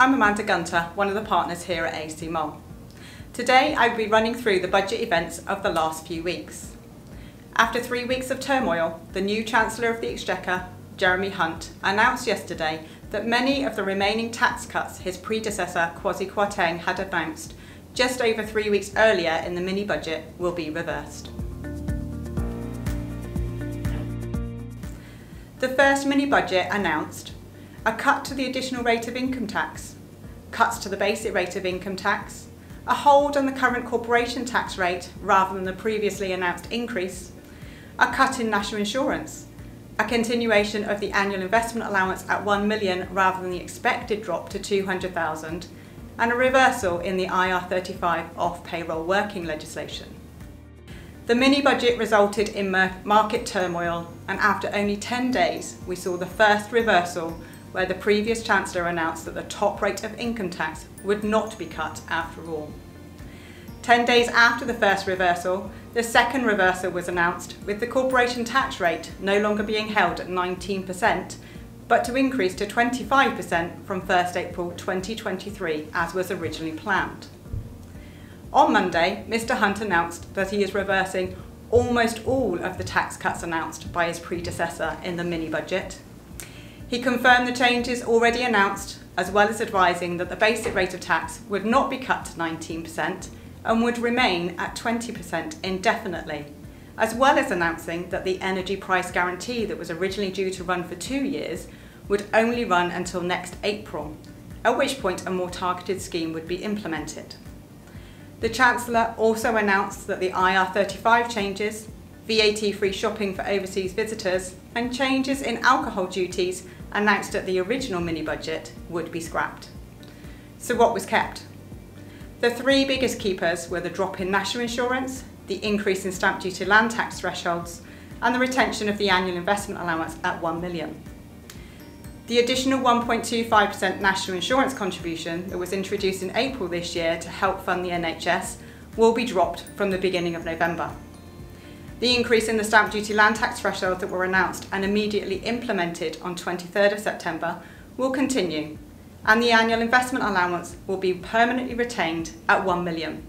I'm Amanda Gunter, one of the partners here at ACM. Today I'll be running through the budget events of the last few weeks. After 3 weeks of turmoil, the new Chancellor of the Exchequer, Jeremy Hunt, announced yesterday that many of the remaining tax cuts his predecessor Kwasi Kwarteng had announced just over 3 weeks earlier in the mini-budget will be reversed. The first mini-budget announced a cut to the additional rate of income tax, cuts to the basic rate of income tax, a hold on the current corporation tax rate rather than the previously announced increase, a cut in national insurance, a continuation of the annual investment allowance at 1 million rather than the expected drop to 200,000, and a reversal in the IR35 off-payroll working legislation. The mini-budget resulted in market turmoil, and after only 10 days we saw the first reversal where the previous Chancellor announced that the top rate of income tax would not be cut after all. 10 days after the first reversal, the second reversal was announced, with the corporation tax rate no longer being held at 19%, but to increase to 25% from 1st April 2023 as was originally planned. On Monday, Mr Hunt announced that he is reversing almost all of the tax cuts announced by his predecessor in the mini-budget. He confirmed the changes already announced, as well as advising that the basic rate of tax would not be cut to 19% and would remain at 20% indefinitely, as well as announcing that the energy price guarantee that was originally due to run for 2 years would only run until next April, at which point a more targeted scheme would be implemented. The Chancellor also announced that the IR35 changes, VAT-free shopping for overseas visitors, and changes in alcohol duties announced at the original mini-budget would be scrapped. So what was kept? The three biggest keepers were the drop in national insurance, the increase in stamp duty land tax thresholds, and the retention of the annual investment allowance at 1 million. The additional 1.25% national insurance contribution that was introduced in April this year to help fund the NHS will be dropped from the beginning of November. The increase in the stamp duty land tax thresholds that were announced and immediately implemented on 23rd of September will continue, and the annual investment allowance will be permanently retained at 1 million.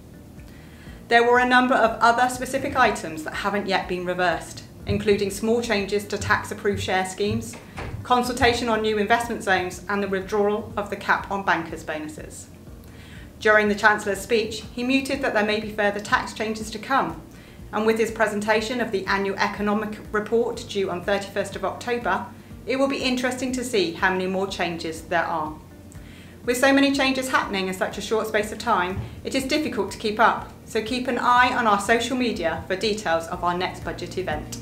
There were a number of other specific items that haven't yet been reversed, including small changes to tax-approved share schemes, consultation on new investment zones, and the withdrawal of the cap on bankers' bonuses. During the Chancellor's speech, he mooted that there may be further tax changes to come, and with his presentation of the annual economic report due on 31st of October, it will be interesting to see how many more changes there are. With so many changes happening in such a short space of time, it is difficult to keep up, so keep an eye on our social media for details of our next budget event.